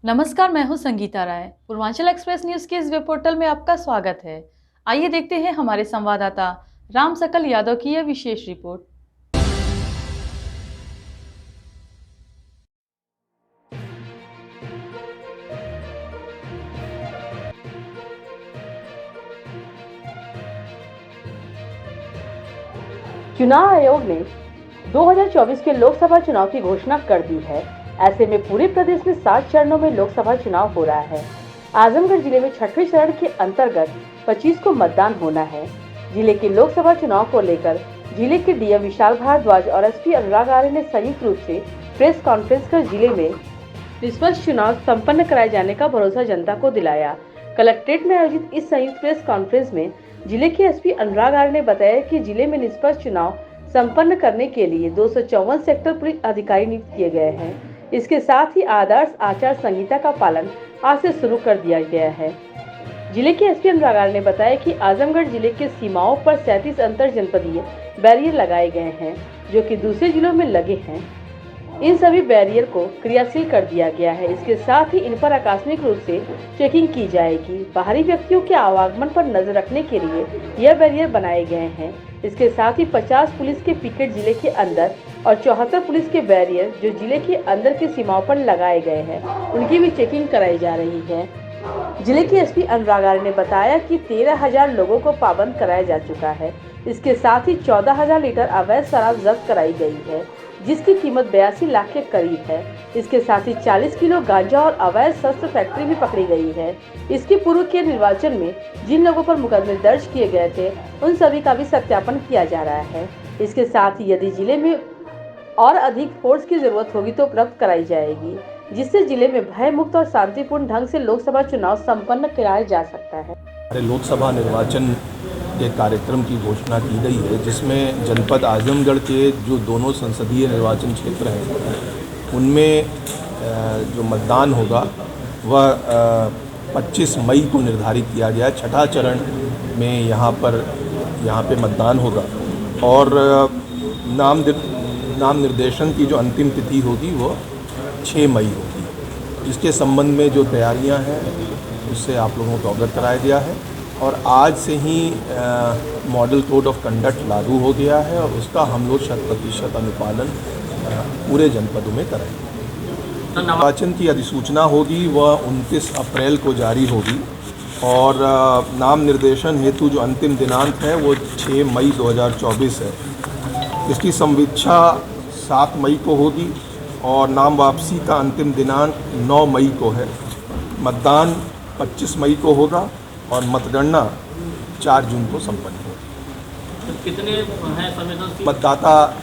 नमस्कार, मैं हूं संगीता राय। पूर्वांचल एक्सप्रेस न्यूज के इस वेब पोर्टल में आपका स्वागत है। आइए देखते हैं हमारे संवाददाता राम सकल यादव की यह विशेष रिपोर्ट। चुनाव आयोग ने 2024 के लोकसभा चुनाव की घोषणा कर दी है। ऐसे में पूरे प्रदेश में 7 चरणों में लोकसभा चुनाव हो रहा है। आजमगढ़ जिले में 6वें चरण के अंतर्गत 25 को मतदान होना है। जिले के लोकसभा चुनाव को लेकर जिले के डीएम विशाल भारद्वाज और एसपी अनुराग आर्य ने संयुक्त रूप से प्रेस कॉन्फ्रेंस कर जिले में निष्पक्ष चुनाव संपन्न कराए जाने का भरोसा जनता को दिलाया। कलेक्ट्रेट में आयोजित इस संयुक्त प्रेस कॉन्फ्रेंस में जिले के एसपी अनुराग आर्य ने बताया कि जिले में निष्पक्ष चुनाव संपन्न करने के लिए 254 सेक्टर पुलिस अधिकारी नियुक्त किए गए हैं। इसके साथ ही आदर्श आचार संहिता का पालन आज से शुरू कर दिया गया है। जिले के एसपी अनुराग आर्य ने बताया कि आजमगढ़ जिले के सीमाओं पर 37 अंतर जनपदीय बैरियर लगाए गए हैं, जो कि दूसरे जिलों में लगे हैं। इन सभी बैरियर को क्रियाशील कर दिया गया है। इसके साथ ही इन पर आकस्मिक रूप से चेकिंग की जाएगी। बाहरी व्यक्तियों के आवागमन पर नजर रखने के लिए यह बैरियर बनाए गए हैं। इसके साथ ही 50 पुलिस के पिकेट जिले के अंदर और 74 पुलिस के बैरियर जो जिले के अंदर की सीमाओं पर लगाए गए हैं, उनकी भी चेकिंग कराई जा रही है। जिले के एसपी अनुराग आर्य ने बताया कि 13,000 लोगों को पाबंद कराया जा चुका है। इसके साथ ही 14,000 लीटर अवैध शराब जब्त कराई गई है, जिसकी कीमत 82 लाख के करीब है। इसके साथ ही 40 किलो गांजा और अवैध शस्त्र फैक्ट्री भी पकड़ी गई है। इसके पूर्व के निर्वाचन में जिन लोगों पर मुकदमे दर्ज किए गए थे, उन सभी का भी सत्यापन किया जा रहा है। इसके साथ ही यदि जिले में और अधिक फोर्स की जरूरत होगी तो उपलब्ध कराई जाएगी, जिससे जिले में भय मुक्त और शांतिपूर्ण ढंग से लोकसभा चुनाव संपन्न कराया जा सकता है। लोकसभा निर्वाचन के कार्यक्रम की घोषणा की गई है, जिसमें जनपद आजमगढ़ के जो दोनों संसदीय निर्वाचन क्षेत्र हैं, उनमें जो मतदान होगा वह 25 मई को निर्धारित किया गया है। छठा चरण में यहाँ पे मतदान होगा और नाम निर्देशन की जो अंतिम तिथि होगी वो 6 मई होगी। इसके संबंध में जो तैयारियां हैं उससे आप लोगों को अवगत कराया गया है और आज से ही मॉडल कोड ऑफ कंडक्ट लागू हो गया है और उसका हम लोग 100% अनुपालन पूरे जनपदों में करेंगे। निर्वाचन की अधिसूचना होगी वह 29 अप्रैल को जारी होगी और नाम निर्देशन हेतु जो अंतिम दिनांक है वो 6 मई 2024 है। इसकी संवीक्षा 7 मई को होगी और नाम वापसी का अंतिम दिनांक 9 मई को है। मतदान 25 मई को होगा और मतगणना 4 जून को संपन्न होगी। तो कितने हैं संवेदनशील मतदाता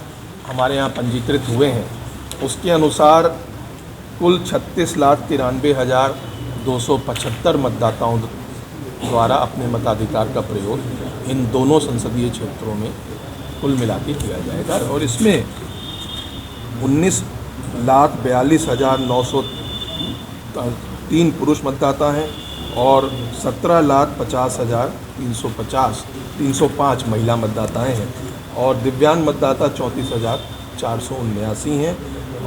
हमारे यहाँ पंजीकृत हुए हैं, उसके अनुसार कुल 36,93,275 मतदाताओं द्वारा अपने मताधिकार का प्रयोग इन दोनों संसदीय क्षेत्रों में कुल मिला के किया जाएगा और इसमें 19,42,903 पुरुष मतदाता हैं और 17,50,305 महिला मतदाताएं हैं और दिव्यांग मतदाता 34,479 हैं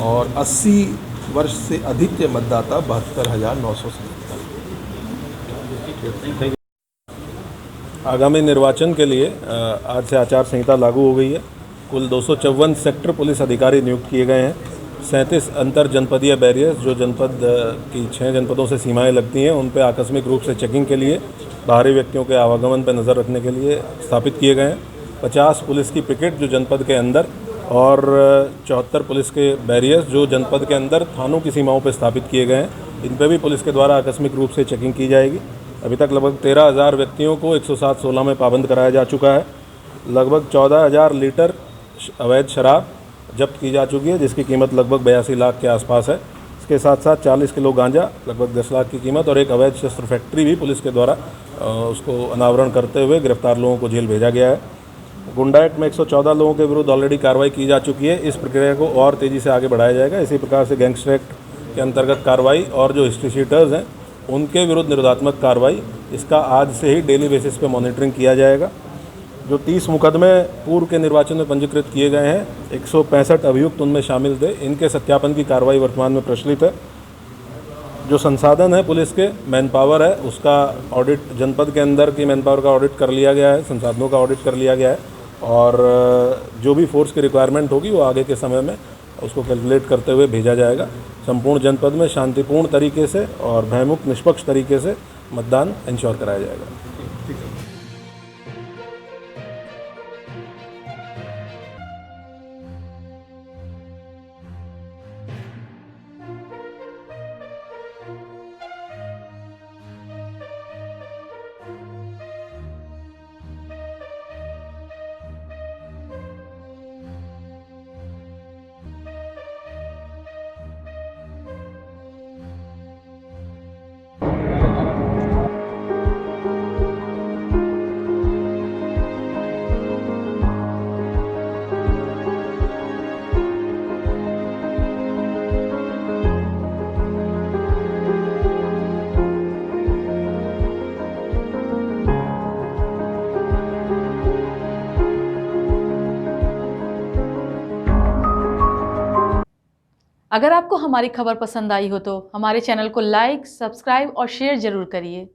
और 80 वर्ष से अधिक के मतदाता 72,977। आगामी निर्वाचन के लिए आज से आचार संहिता लागू हो गई है। कुल 254 सेक्टर पुलिस अधिकारी नियुक्त किए गए हैं। 37 अंतर जनपदीय बैरियर्स जो जनपद की 6 जनपदों से सीमाएं लगती हैं, उन पर आकस्मिक रूप से चेकिंग के लिए बाहरी व्यक्तियों के आवागमन पर नज़र रखने के लिए स्थापित किए गए हैं। 50 पुलिस की पिकेट जो जनपद के अंदर और 74 पुलिस के बैरियर्स जो जनपद के अंदर थानों की सीमाओं पर स्थापित किए गए हैं, इन पर भी पुलिस के द्वारा आकस्मिक रूप से चेकिंग की जाएगी। अभी तक लगभग 13,000 व्यक्तियों को 107-16 में पाबंद कराया जा चुका है। लगभग 14,000 लीटर अवैध शराब जब्त की जा चुकी है, जिसकी कीमत लगभग 82 लाख के आसपास है। इसके साथ साथ 40 किलो गांजा लगभग 10 लाख की कीमत और एक अवैध शस्त्र फैक्ट्री भी पुलिस के द्वारा उसको अनावरण करते हुए गिरफ्तार लोगों को जेल भेजा गया है। गुंडा एक्ट में 114 लोगों के विरुद्ध ऑलरेडी कार्रवाई की जा चुकी है। इस प्रक्रिया को और तेज़ी से आगे बढ़ाया जाएगा। इसी प्रकार से गैंगस्टर एक्ट के अंतर्गत कार्रवाई और जो हिस्ट्री शीटर्स हैं उनके विरुद्ध निरोधात्मक कार्रवाई, इसका आज से ही डेली बेसिस पे मॉनिटरिंग किया जाएगा। जो 30 मुकदमे पूर्व के निर्वाचन में पंजीकृत किए गए हैं, 165 अभियुक्त उनमें शामिल थे। इनके सत्यापन की कार्रवाई वर्तमान में प्रचलित है। जो संसाधन है पुलिस के, मैन पावर है, उसका ऑडिट जनपद के अंदर की मैन पावर का ऑडिट कर लिया गया है, संसाधनों का ऑडिट कर लिया गया है और जो भी फोर्स की रिक्वायरमेंट होगी वो आगे के समय में उसको कैलकुलेट करते हुए भेजा जाएगा। संपूर्ण जनपद में शांतिपूर्ण तरीके से और भयमुक्त निष्पक्ष तरीके से मतदान इंश्योर कराया जाएगा। अगर आपको हमारी खबर पसंद आई हो तो हमारे चैनल को लाइक, सब्सक्राइब और शेयर जरूर करिए।